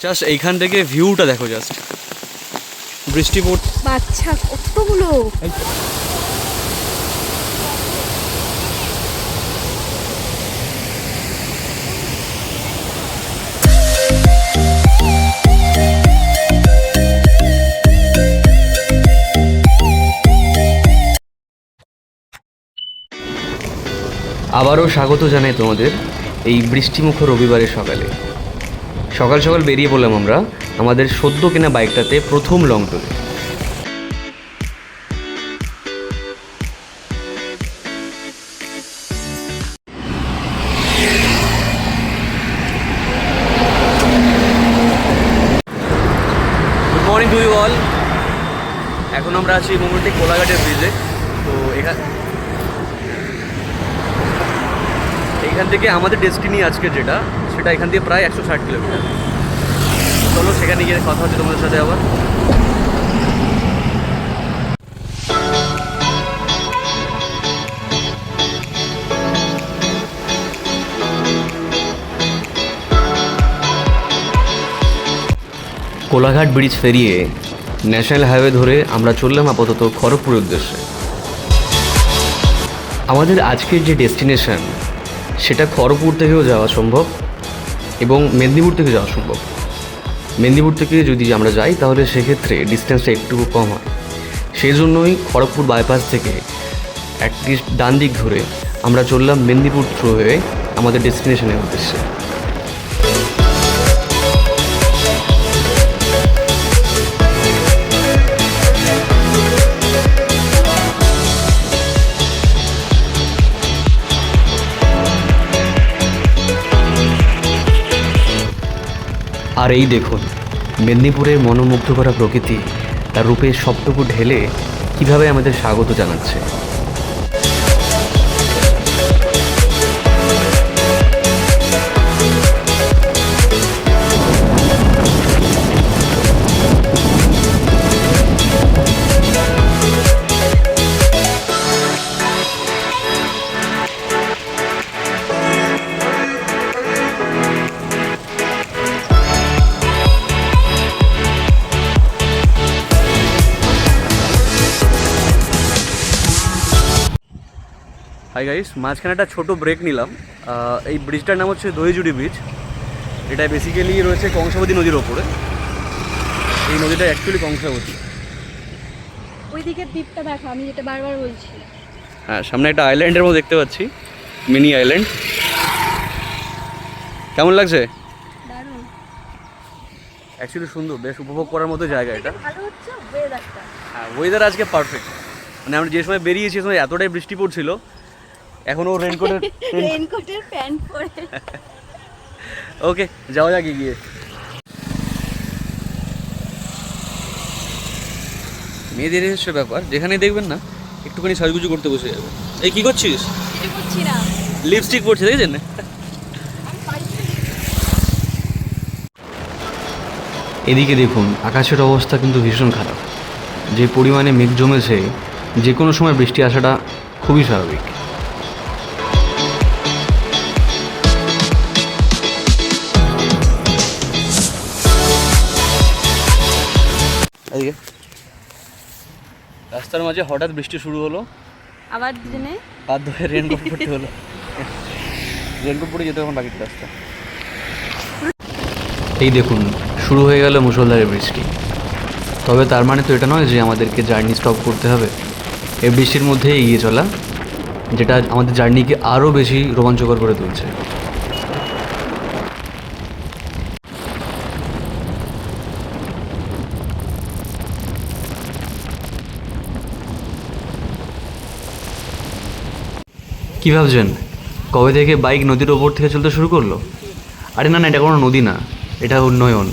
Just এইখান থেকে ভিউটা দেখো, জাস্ট বৃষ্টি পড়ছে। বাচ্চা কতগুলো। আবারও স্বাগত জানাই তোমাদের এই বৃষ্টিমুখর রবিবারের সকালে। সকাল সকাল বেরিয়ে পড়লাম আমরা আমাদের সদ্য কেনা বাইকটাতে প্রথম লং ট্যুরে। Good morning to you all. এখন আমরা আছি মোটামুটি কোলাঘাটের ব্রিজে। তো এখান থেকে আমাদের ডেস্টিনি আজকে যেটা, সেটা এখান থেকে প্রায় 160 কিলোমিটার। চলো সেখানে গিয়ে কথা হচ্ছে তোমাদের সাথে আবার। কোলাঘাট ব্রিজ পেরিয়ে ন্যাশনাল হাইওয়ে ধরে আমরা চললাম আপাতত খড়গপুরের উদ্দেশ্যে। আমাদের আজকের যে ডেস্টিনেশন সেটা খড়গপুর থেকেও যাওয়া সম্ভব এবং মেদিনীপুর থেকে যাওয়া সম্ভব। মেদিনীপুর থেকে যদি আমরা যাই তাহলে সেক্ষেত্রে ডিস্টেন্সটা একটু কম হয়। সেই জন্যই খড়গপুর বাইপাস থেকে অ্যাটলিস্ট ডান দিক ধরে আমরা চললাম মেদিনীপুর থ্রু হয়ে আমাদের ডেস্টিনেশনের উদ্দেশ্যে। আর এই দেখুন মেদিনীপুরের মনোমুগ্ধ করা প্রকৃতি তার রূপে সবটুকু ঢেলে কিভাবে আমাদের স্বাগত জানাচ্ছে। হাই গাইস, মাঝখানে একটা ছোটো ব্রেক নিলাম। এই ব্রিজটার নাম হচ্ছে দহিজুড়ি ব্রিজ। এটা বেসিক্যালি রয়েছে কংসাবতী নদীর ওপরে। এই নদীটা অ্যাকচুয়ালি কংসাবতী। ওই দিকের দ্বীপটা দেখো, আমি যেটা বারবার বলছি। হ্যাঁ, সামনে একটা আইল্যান্ডের মতো দেখতে পাচ্ছি, মিনি আইল্যান্ড। কেমন লাগছে? দারুণ, অ্যাকচুয়ালি সুন্দর, বেশ উপভোগ করার মতো জায়গা এটা। ভালো হচ্ছে ওয়েদারটা। হ্যাঁ, ওয়েদার আজকে পারফেক্ট। মানে আমরা যে সময় বেরিয়েছি সে সময় এতটাই বৃষ্টি পড়ছিল, এখনও রেইনকোটের প্যান্ট পরে। ওকে, যাওয়া যাক গিয়ে। মেয়েদের হচ্ছে ব্যাপার, যেখানে দেখবেন না একটুখানি সাজগুজু করতে বসে যাবে। এই কি করছিস? কিছু করছি না, লিপস্টিক পরছে, দেখেছেন? এদিকে দেখুন আকাশের অবস্থা কিন্তু ভীষণ খারাপ। যে পরিমাণে মেঘ জমেছে, যে কোনো সময় বৃষ্টি আসাটা খুবই স্বাভাবিক। এদিকে রাস্তার মাঝে হঠাৎ বৃষ্টি শুরু হলো, আবার দুজনে হাত ধরে রেনকোট পরতে হলো। রেনকোট পরে যেতে এখন বাকিটা রাস্তা। এই দেখুন শুরু হয়ে গেল মুষলধারে বৃষ্টি। তবে তার মানে তো এটা নয় যে আমাদেরকে জার্নি স্টপ করতে হবে। এই বৃষ্টির মধ্যে এগিয়ে চলা, যেটা আমাদের জার্নিকে আরও বেশি রোমাঞ্চকর করে তুলছে। কী ভাবছেন কবে থেকে বাইক নদীর ওপর থেকে চলতে শুরু করলো? আরে না না, এটা কোনো নদী না, এটা উন্নয়ন।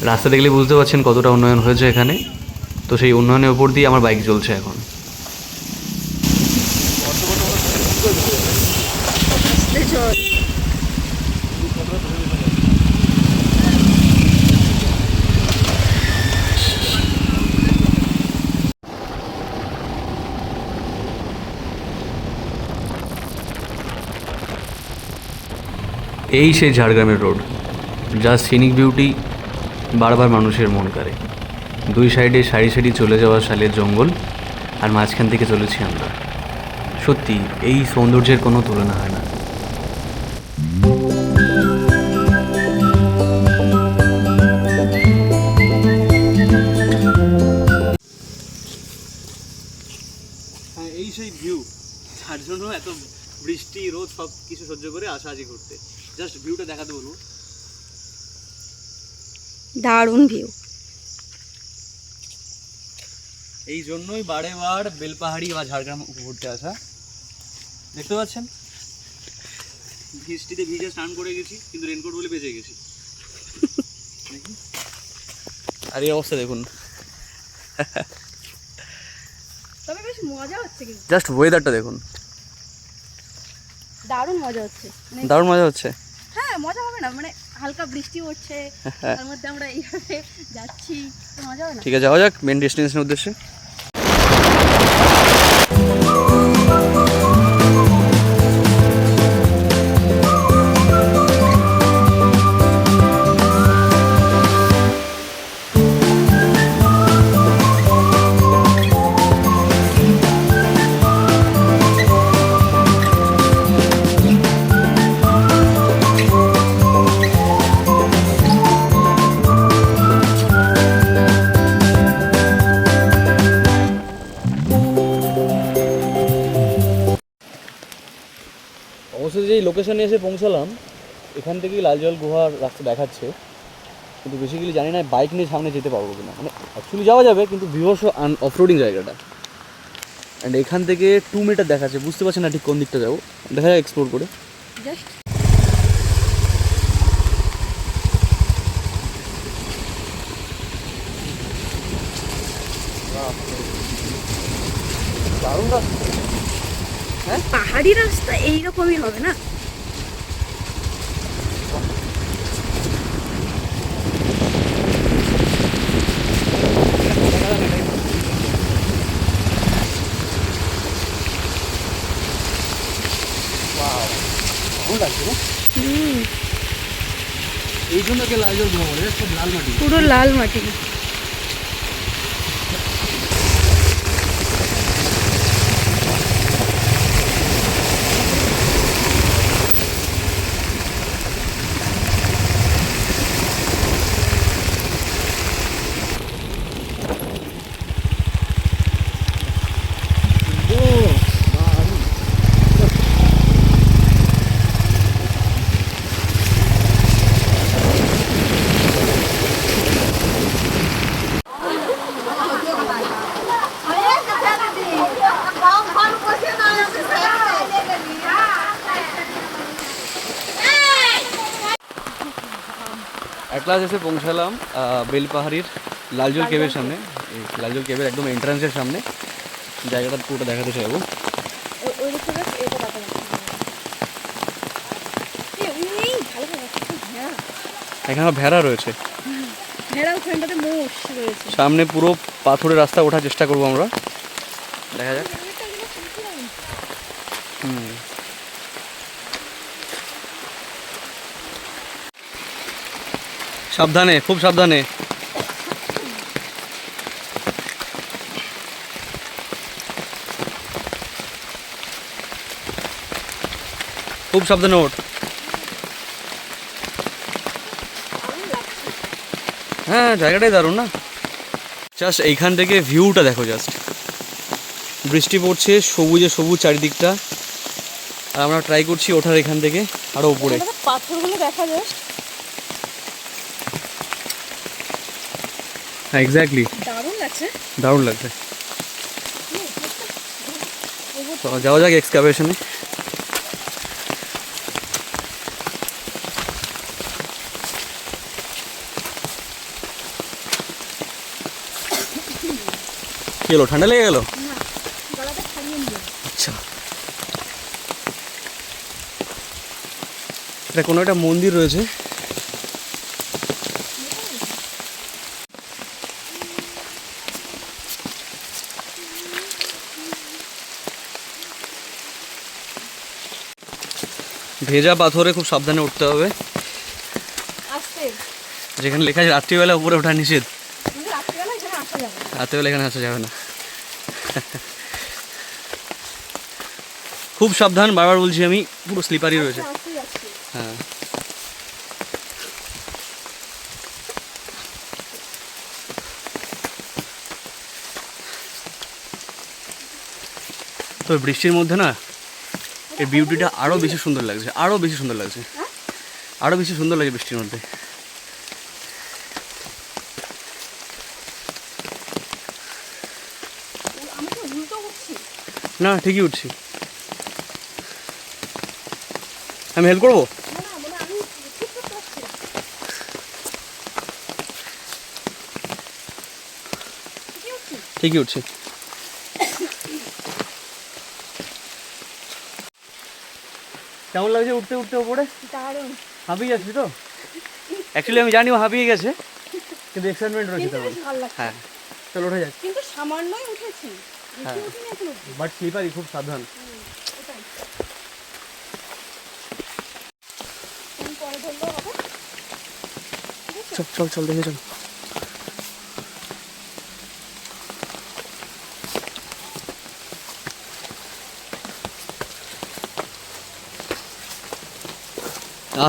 রাস্তা দেখলে বুঝতে পারছেন কতটা উন্নয়ন হয়েছে এখানে। তো সেই উন্নয়নের ওপর দিয়ে আমার বাইক চলছে এখন। এই সেই ঝাড়গ্রামের রোড, যা সিনিক বিউটি বারবার মানুষের মন কাড়ে। দুই সাইডে সারি সারি চলে যাওয়া শালের জঙ্গল, আর মাঝখান থেকে চলেছি আমরা। সত্যি এই সৌন্দর্যের কোনো তুলনা হয় না। হ্যাঁ, এই সেই ভিউ, যার জন্য এত বৃষ্টি রোদ সব কিছু সহ্য করে আসা আজকে ঘুরতে। জাস্ট ভিউটা দেখাতে বলবো। দারুণ ভিউ। এই জন্যই বারে বার বেলপাহাড়ি বা ঝাড়গ্রাম ঘুরতে আসা। দেখতে পাচ্ছেন বৃষ্টিতে ভিজে স্নান করে গেছি, কিন্তু রেনকোট বলে বেঁচে গেছি। আর এই অবস্থা দেখুন, তবে বেশ মজা হচ্ছে, কিন্তু জাস্ট ওয়েদারটা দেখুন, দারুণ মজা হচ্ছে। দারুণ মজা হচ্ছে। হ্যাঁ, মজা হবে না মানে? হালকা বৃষ্টি পড়ছে, তার মধ্যে আমরা এইভাবে যাচ্ছি, তো মজা হবে না? ঠিক আছে, যাওয়া যাক মেন ডেস্টিনেশনের উদ্দেশ্যে। অবশ্যই যেই লোকেশনে এসে পৌঁছালাম, এখান থেকেই লালজল গুহার রাস্তা দেখাচ্ছে, কিন্তু বেসিক্যালি জানি না বাইক নিয়ে সামনে যেতে পারবো কিনা। মানে অ্যাকচুয়ালি যাওয়া যাবে, কিন্তু বিভৎস অফরোডিং জায়গাটা। অ্যান্ড এখান থেকে 2 মিটার দেখাচ্ছে, বুঝতে পারছি না ঠিক কোন দিকটা যাবো, দেখা যায় এক্সপ্লোর করে। জাস্ট দারুণ রাস্তা। পাহাড়ি রাস্তা এইরকমই হবে না? এই জন্য লালজল গুহা বলে, সব লাল মাটি। পুরো লাল মাটি। এক ক্লাস এসে পৌঁছালাম বেলপাহাড়ির লালজল কেবের সামনে। এই লালজল কেবের একদম এন্ট্রান্সের সামনে। জায়গাটা পুরোটা দেখাতে চাইবো। এখানে ভেড়া রয়েছে, সামনে পুরো পাথরের রাস্তা ওঠার চেষ্টা করবো আমরা, দেখা যাক। সাবধানে, খুব সাবধানে। খুব সাবধানে ওঠ। হ্যাঁ, জায়গাটাই দারুণ না? জাস্ট এইখান থেকে ভিউটা দেখো, জাস্ট বৃষ্টি পড়ছে, সবুজে সবুজ চারিদিকটা, আর আমরা ট্রাই করছি ওঠার এখান থেকে আরো উপরে। পাথরগুলো দেখা যায়। হ্যাঁ, এক্স্যাক্টলি, দারুণ লাগছে। দারুণ লাগছে। তো যাওয়া যাক এক্সকাভেশনে। কি হলো, ঠান্ডা লেগে গেল? আচ্ছা, এটা কোনো একটা মন্দির রয়েছে। ভেজা পাথরে খুব সাবধানে উঠতে হবে, আসতে যেখানে লেখা আছে রাত্রিবেলা উপরে ওঠা নিষেধ। কিন্তু রাত্রিবেলা এখানে আসা যাবে না। রাত্রিবেলা এখানে আসা যাবে না। খুব সাবধান, বারবার বলছি আমি, পুরো স্লিপারই রয়েছে। আসতে যাচ্ছি। হ্যাঁ, তো বৃষ্টির মধ্যে না এর বিউটিটা আরও বেশি সুন্দর লাগছে, আরও বেশি সুন্দর লাগছে, আরও বেশি সুন্দর লাগে বৃষ্টির মধ্যে। আমি তো উল্টো উঠছি। না ঠিকই উঠছি, আমি হেল্প করবো। না না মানে আমি ঠিক করতে পারছি না। ঠিকই উঠছি। ঠিকই উঠছি। কেমন লাগছে উঠতে উঠতে ওপরে? দারুণ। হাঁপিয়ে যাচ্ছি তো, অ্যাকচুয়ালি আমি জানি ও হাঁপিয়ে গেছে, কিন্তু এক্সাইটমেন্ট রয়েছে কিন্তু তেমন। বেশ ভালো লাগছে। হ্যাঁ, চলো ওঠা যাক। কিন্তু সামান্যই উঠেছি, বেশি হ্যাঁ। উঠিনি এখন অব্দি। বাট স্লিপারই, খুব সাবধান। ওটাই। ফোন পরে ধরলেও হবে। চল চল চল, দেখে চল।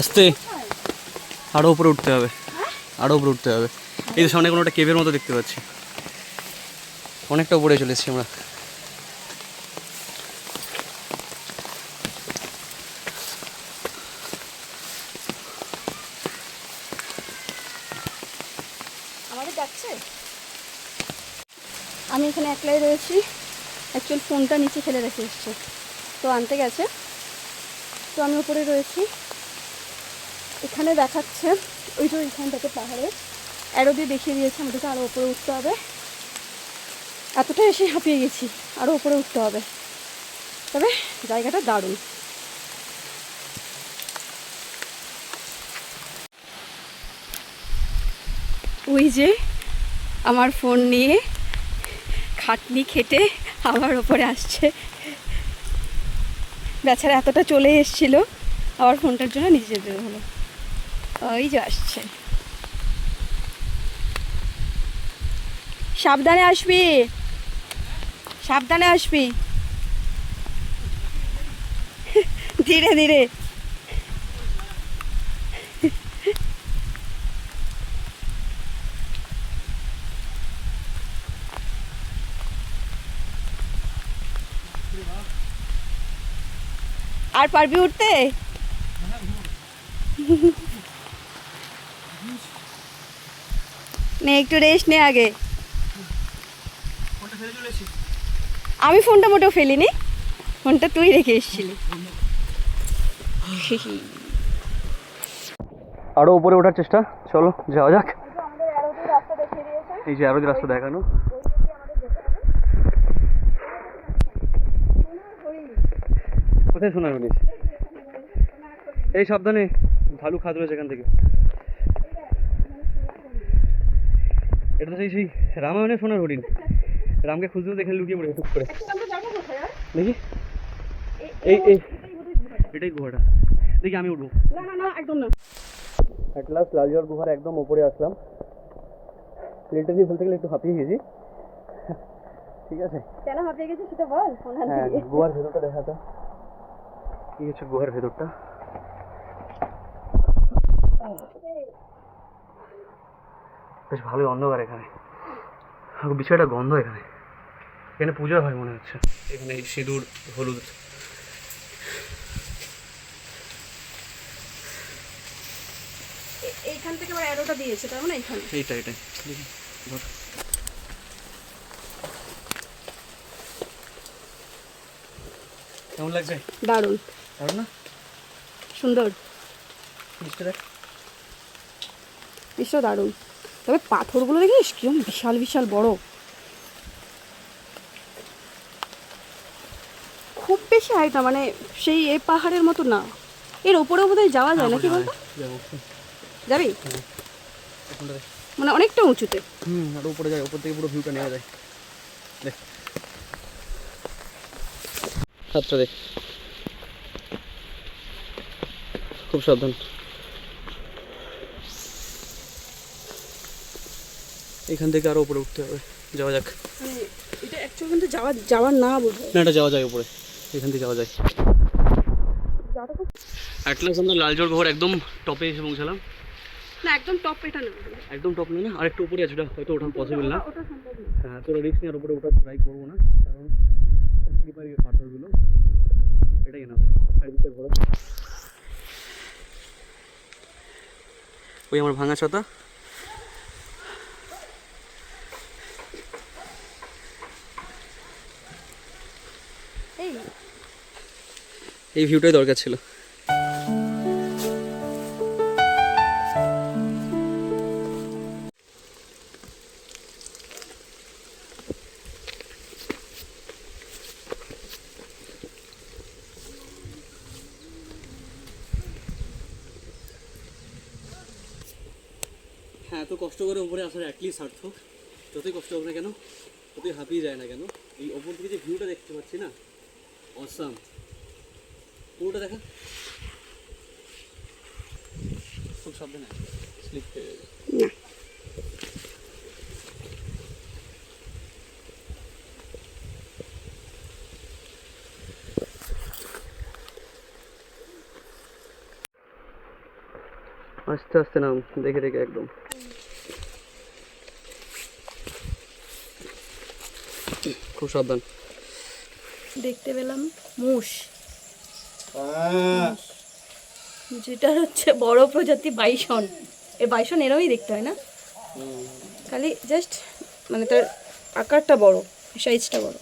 আস্তে, আরো উপরে উঠতে হবে, আরো উপরে উঠতে হবে। এই তো সামনে কোনো একটা কেভের মতো দেখতে পাচ্ছি, অনেকটা উপরে চলেছি আমরা। আমাদের যাচ্ছে। আমি এখানে একলাই রয়েছি, অ্যাকচুয়াল ফোনটা নিচে ফেলে রেখে এসছে, তো আনতে গেছে, তো আমি উপরে রয়েছি। এখানে দেখাচ্ছে ওই যে এখান থেকে পাহাড়ে অ্যারো দিয়ে দেখিয়ে দিয়েছে আমাদেরকে আরও উপরে উঠতে হবে। এতটা এসে হাঁপিয়ে গেছি, আরও উপরে উঠতে হবে, তবে জায়গাটা দারুণ। ওই যে আমার ফোন নিয়ে খাটনি খেটে আবার ওপরে আসছে, বেচারা এতটা চলে এসেছিল, আবার ফোনটার জন্য নিচে যেতে হলো। ওই যে আসছে, সাবধানে আসবি, সাবধানে আসবি, ধীরে ধীরে। আর পারবি উঠতে? নে একটু রেস্ট নে আগে। আমি ফোনটা মোটেও ফেলিনি, ফোনটা তুই রেখে এসেছিলি। আরো উপরে ওঠার চেষ্টা, চলো যাওয়া যাক। এই যে আরো রাস্তা দেখানো, কোথায় শোনা জিনিস? এই সাবধানে, ভালু খাদ রয়েছে এখান থেকে। এটা তো সেই রামায়ণের সোনার হরিণ, রামকে খুঁজতে দেখে লুকিয়ে পড়ে টুক করে। দেখি এই এই এটাই গুহাটা, দেখি আমি উঠবো। না না না একদম না। অ্যাট লাস্ট লালজল গুহার একদম ওপরে আসলাম। প্লেনটা দিয়ে বলতে গেলে একটু হাঁপিয়ে গেছি, ঠিক আছে। কেন হাঁপিয়ে গেছিস সেটা বল। ফোন হ্যাঁ, হাতে দিয়ে। গুহার ভেতরটা দেখাতো, কি হচ্ছে গুহার ভেতরটা। বেশ ভালোই অন্ধকার এখানে, বিষয়টা গন্ধ এখানে, এখানে পূজা হয় মনে হচ্ছে। এখানে সিঁদুর হলুদ, এইখান থেকে আবার অ্যারোটা দিয়েছে, তার মানে এখানে। এইটাই দেখি ধর। কেমন লাগছে? দারুণ, দারুণ না? সুন্দর, জিনিসটা দেখ। দৃশ্য দারুণ। তবে পাথরগুলো দেখিস কিরম বিশাল বিশাল বড়, খুব বেশি হাইট না, মানে সেই এ পাহাড়ের মতো না। এর ওপরেও বোধহয় যাওয়া যায় নাকি বলতো? যাবি? মানে অনেকটা উঁচুতে। আর উপরে যায়, উপর থেকে পুরো ভিউটা নেওয়া যায়। দেখ হাতটা দেখ, খুব সাবধান। এখান থেকে আরো উপরে উঠতে হবে, যাওয়া যাক। মানে এটা অ্যাকচুয়ালি কিন্তু যাওয়ার না বলবো, না এটা যাওয়া যায় উপরে, এখান থেকে যাওয়া যায়। যাওয়াটা খুব অ্যাটলাস আমরা লালজল গুহার একদম টপে এসে পৌঁছালাম। না, একদম টপ এটা না, একদম টপ নেই না, আর একটু উপরে আছে, ওটা হয়তো ওঠা পসিবল না। ওটা সম্ভব না। হ্যাঁ, তোরা রিস্ক নিয়ে আর উপরে ওঠা ট্রাই করবো না, কারণ স্লিপারি পাথরগুলো। এটাই না, চারিদিকটা ঘোরা। ওই আমার ভাঙা ছাতা। এই ভিউটাই দরকার ছিল। হ্যাঁ, এত কষ্ট করে উপরে আসার অ্যাটলিস্ট সার্থক। যতই কষ্ট হোক না কেন, যতই হাঁপিয়ে যায় না কেন, এই ওপর থেকে যে ভিউটা দেখতে পাচ্ছি না, অসাম। পুরোটা দেখা, খুব সাবধানে স্লিপ খেয়ে যাবে। আস্তে আস্তে নাম, দেখে দেখে একদম। খুব সাবধান। দেখতে পেলাম মুষ, যেটা হচ্ছে বড় প্রজাতি বাইসন। এই বাইসন এরমই দেখতে হয় না, খালি জাস্ট মানে তার আকারটা বড়, সাইজটা বড়।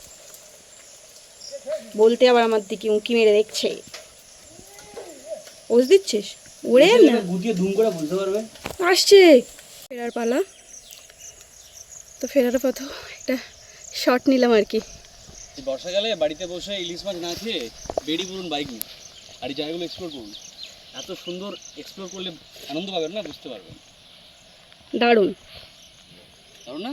বলতে আবার আমার দিকে উঁকি মেরে দেখছে। ওজ দিচ্ছিস? উড়ে না, গুটিয়ে ধুম করে বুঝতে পারবে। আসছে ফেরার পালা। তো ফেরার পথে একটা শট নিলাম আর কি। বর্ষাকালে বাড়িতে বসে ইলিশ মাছ না খেয়ে বেরিয়ে পড়ুন বাইক নিয়ে, আর এই জায়গাগুলো এক্সপ্লোর করুন। এত সুন্দর এক্সপ্লোর করলে আনন্দ পাবেন না, বুঝতে পারবেন। দারুণ কারণ না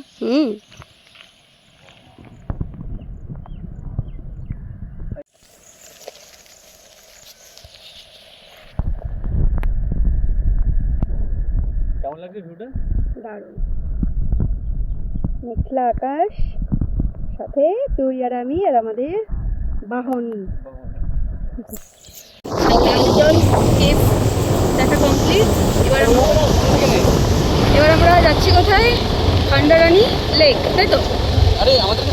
কেমন লাগছে ভিউটা? দারুণ মেঘলা আকাশ, সাথে তুই আর আমি আর আমাদের বাহন। দেখা কমপ্লিট। এবার আমরা যাচ্ছি কোথায়? খান্ডারানী লেক, তাই তো? আরে আমাদের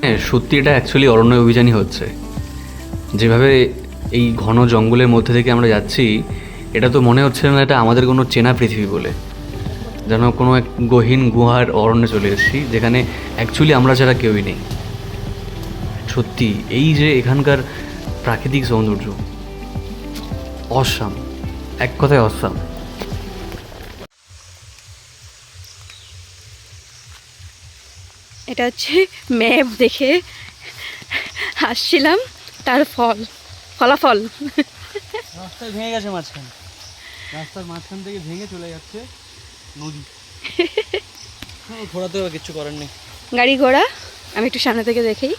হ্যাঁ, সত্যি এটা অ্যাকচুয়ালি অরণ্য অভিযানই হচ্ছে। যেভাবে এই ঘন জঙ্গলের মধ্যে থেকে আমরা যাচ্ছি, এটা তো মনে হচ্ছে না এটা আমাদের কোনো চেনা পৃথিবী বলে, যেন কোনো এক গহীন গুহার অরণ্যে চলে এসেছি, যেখানে অ্যাকচুয়ালি আমরা ছাড়া কেউই নেই। সত্যি এই যে এখানকার প্রাকৃতিক সৌন্দর্য অসাম, এক কথায় অসাম। এটা হচ্ছে ম্যাপ দেখে আসছিলাম, তার ফলাফল রাস্তায় ভেঙে গেছে মাঝখান, রাস্তার মাঝখান থেকে ভেঙে চলে যাচ্ছে নদী। ঘোরাতে হবে, কিচ্ছু করার নেই। গাড়ি ঘোড়া আমি একটু সামনে থেকে দেখি।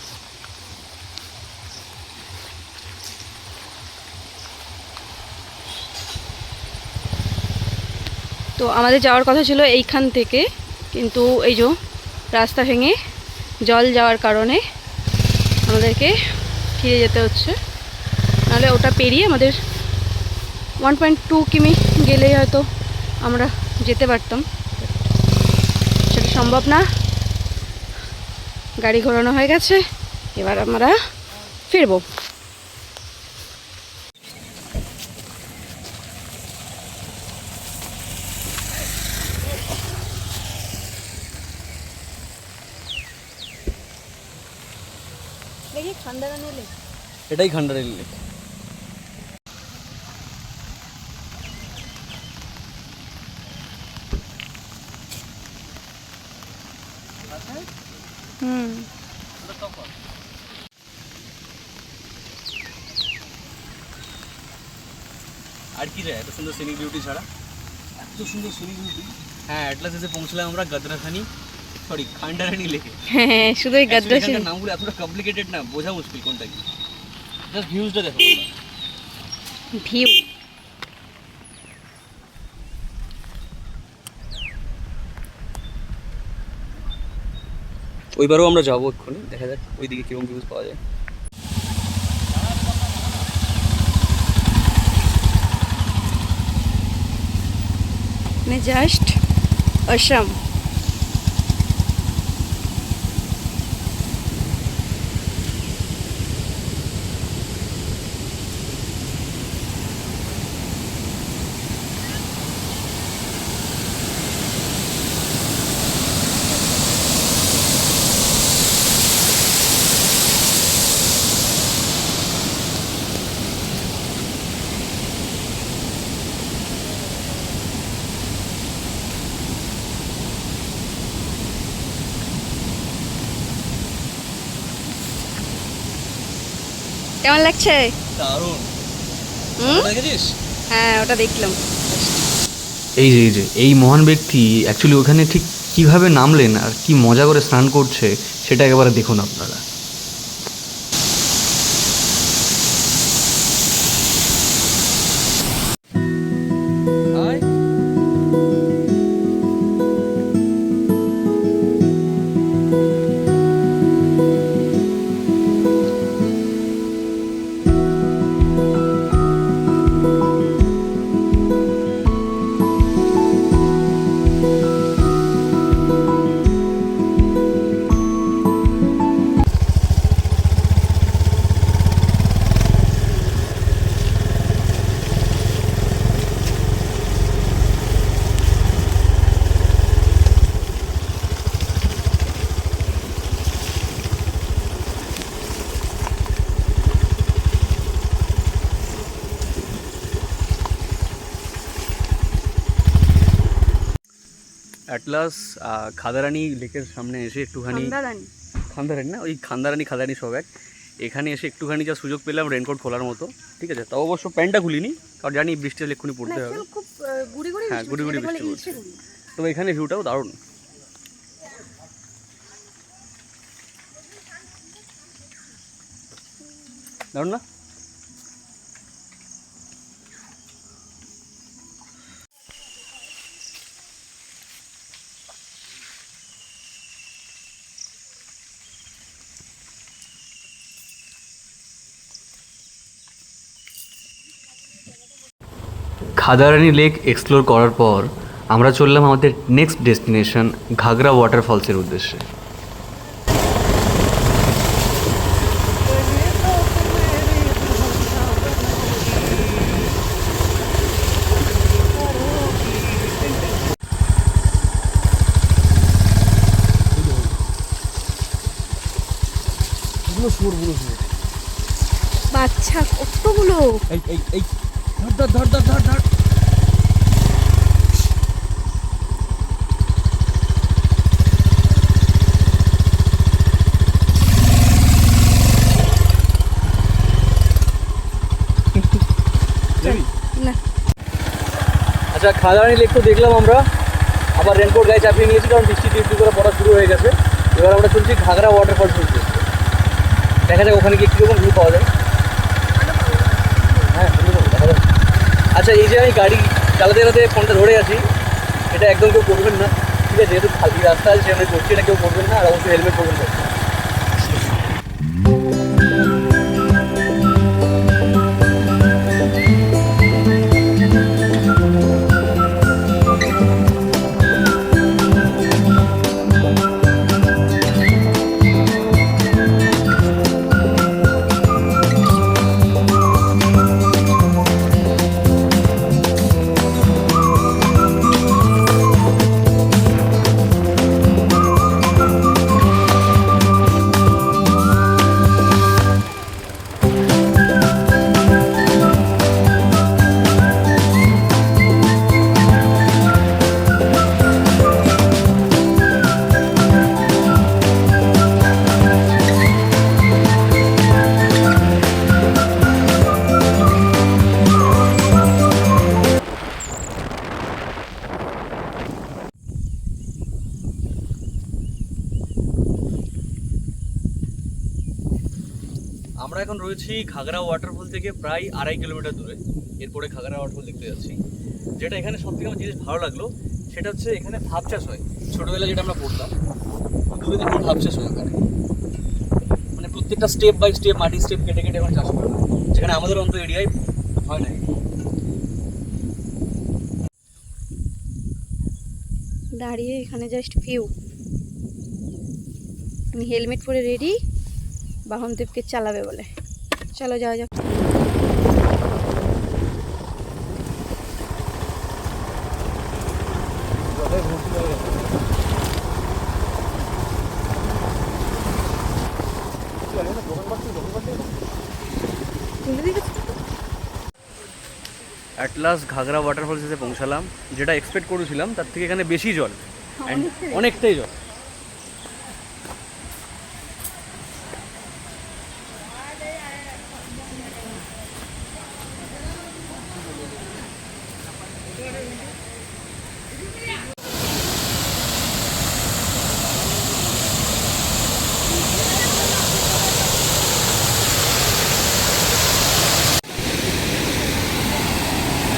তো আমাদের যাওয়ার কথা ছিল এইখান থেকে, কিন্তু এই যে রাস্তা ভেঙে জল যাওয়ার কারণে আমাদেরকে ফিরে যেতে হচ্ছে। নাহলে ওটা পেরিয়ে আমাদের 1.2 কিমি গেলেই হয়তো আমরা যেতে পারতাম, সেটা সম্ভব না। গাড়ি ঘোরানো হয়ে গেছে, এবার আমরা ফিরবো। খান্ডারানী লেক, এটাই খান্ডারানী লেক। আর কি রে, এত সুন্দর সিনিক বিউটি ছাড়া, এত সুন্দর সিনিক বিউটি। হ্যাঁ, অ্যাটলাস এসে পৌঁছলাম আমরা গদরাখানি সরি খান্ডারানি লেকে। হ্যাঁ শুধু এই গাদ্দা এখানকার নামগুলো এতটা কমপ্লিকেটেড না, বোঝা মুশকিল কোনটা কি। জাস্ট ভিউজটা দেখো। ভিউ। ওইবারও আমরা যাবো এক্ষুনি, দেখা যাক ওইদিকে কিরকম ভিউজ পাওয়া যায়। মানে জাস্ট অসাম। কেমন লাগছে? দারুণ। হুম দেখেছিস? হ্যাঁ ওটা দেখলাম। এই মহান ব্যক্তি অ্যাকচুয়ালি ওখানে ঠিক কিভাবে নামলেন আর কি মজা করে স্নান করছে সেটা একেবারে দেখুন আপনারা। অ্যাটলাস খাদারানি লেকের সামনে এসে একটুখানি, খান্দারানি খান্দারানি না, ওই খাদারানি সব এক। এখানে এসে একটুখানি যা সুযোগ পেলাম রেনকোট খোলার মতো, ঠিক আছে। তাও অবশ্য প্যান্টটা খুলিনি, কারণ জানি বৃষ্টি হলে এক্ষুনি পড়তে হবে। খুব গুড়ি গুড়ি হ্যাঁ, গুড়ি গুড়ি বৃষ্টি পড়ছে। তবে এখানে ভিউটাও দারুণ। দারুণ না? খাদারানি লেক এক্সপ্লোর করার পর আমরা চললাম আমাদের নেক্সট ডেস্টিনেশন ঘাগরা ওয়াটারফলসের উদ্দেশ্যে। বাচ্চা কতগুলো। এই ধর। না আচ্ছা, খাদারানি লেক তো দেখলাম আমরা, আবার রেনকোট গায়ে চাপিয়ে নিয়েছি কারণ বৃষ্টি টিপটি করে পড়া শুরু হয়ে গেছে। এবার আমরা চলছি ঘাগরা ওয়াটারফল চলছি, দেখা যাক ওখানে গিয়ে কীরকম ভিউ পাওয়া যায়। হ্যাঁ দেখা যাক। আচ্ছা, এই যে আমি গাড়ি চালাতে চালাতে ফোনটা ধরে আছি, এটা একদম কেউ করবেন না, ঠিক আছে। যেহেতু খালি রাস্তা আছে সেখানে করছি, এটা কেউ করবেন না, আর অবশ্যই হেলমেট করবেন না। আমরা এখন রয়েছি ঘাগরা ওয়াটারফল থেকে প্রায় 2.5 কিলোমিটার দূরে। এরপরে ঘাগরা ওয়াটারফল দেখতে যাচ্ছি। যেটা এখানে সব থেকে আমার জিনিস ভালো লাগলো সেটা হচ্ছে এখানে ভাব চাষ হয়। ছোটোবেলায় যেটা আমরা পড়তাম, দূরে দেখি ভাব চাষ হয় ওখানে। মানে প্রত্যেকটা স্টেপ বাই স্টেপ মাটি স্টেপ কেটে কেটে এখন চাষ করা হয়, যেখানে আমাদের অন্তত এরিয়ায় হয় না। দাঁড়িয়ে এখানে জাস্ট ভিউ। আমি হেলমেট পরে রেডি, বাহনদেবকে চালাবে বলে। চলো যাওয়া যাক। অ্যাট লাস্ট ঘাগরা ওয়াটারফলস এসে পৌঁছালাম। যেটা এক্সপেক্ট করেছিলাম তার থেকে এখানে বেশি জল, and অনেকটাই জল।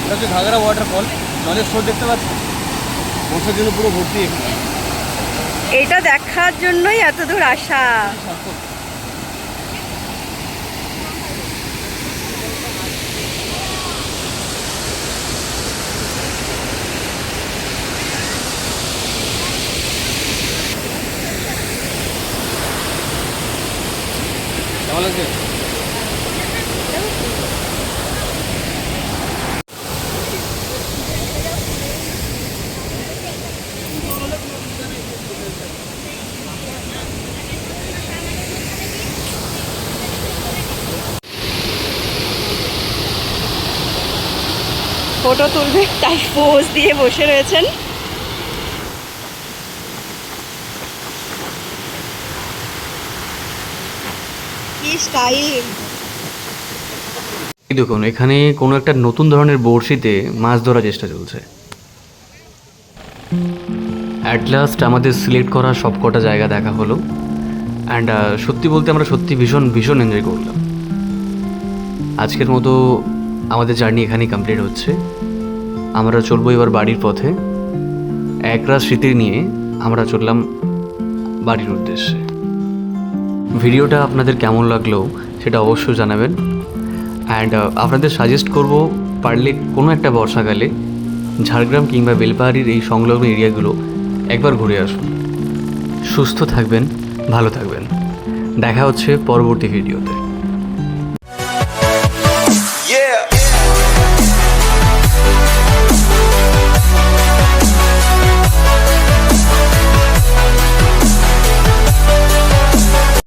এটা হচ্ছে ঘাগরা ওয়াটারফল। জলের স্রোত দেখতে পাচ্ছি, বর্ষার জন্য পুরো ভর্তি এখানে। এটা দেখার জন্যই এত দূর আসা। কেমন লাগছে? ফটো তুলবে তাই পোজ দিয়ে বসে রয়েছেন। কি স্টাইল! দেখুন, এখানে কোনো একটা নতুন ধরনের বড়শিতে মাছ ধরার চেষ্টা চলছে। অ্যাট লাস্ট আমাদের সিলেক্ট করা সব কটা জায়গা দেখা হলো, অ্যান্ড সত্যি বলতে আমরা সত্যি ভীষণ ভীষণ এনজয় করলাম। আজকের মতো আমাদের জার্নি এখানেই কমপ্লিট হচ্ছে। আমরা চলবো এবার বাড়ির পথে। একরাশ স্মৃতি নিয়ে আমরা চললাম বাড়ির উদ্দেশ্যে। ভিডিওটা আপনাদের কেমন লাগলো সেটা অবশ্যই জানাবেন, অ্যান্ড আপনাদের সাজেস্ট করব পারলে কোনো একটা বর্ষাকালে ঝাড়গ্রাম কিংবা বেলপাহাড়ির এই সংলগ্ন এরিয়াগুলো একবার ঘুরে আসুন। সুস্থ থাকবেন, ভালো থাকবেন। দেখা হচ্ছে পরবর্তী ভিডিওতে।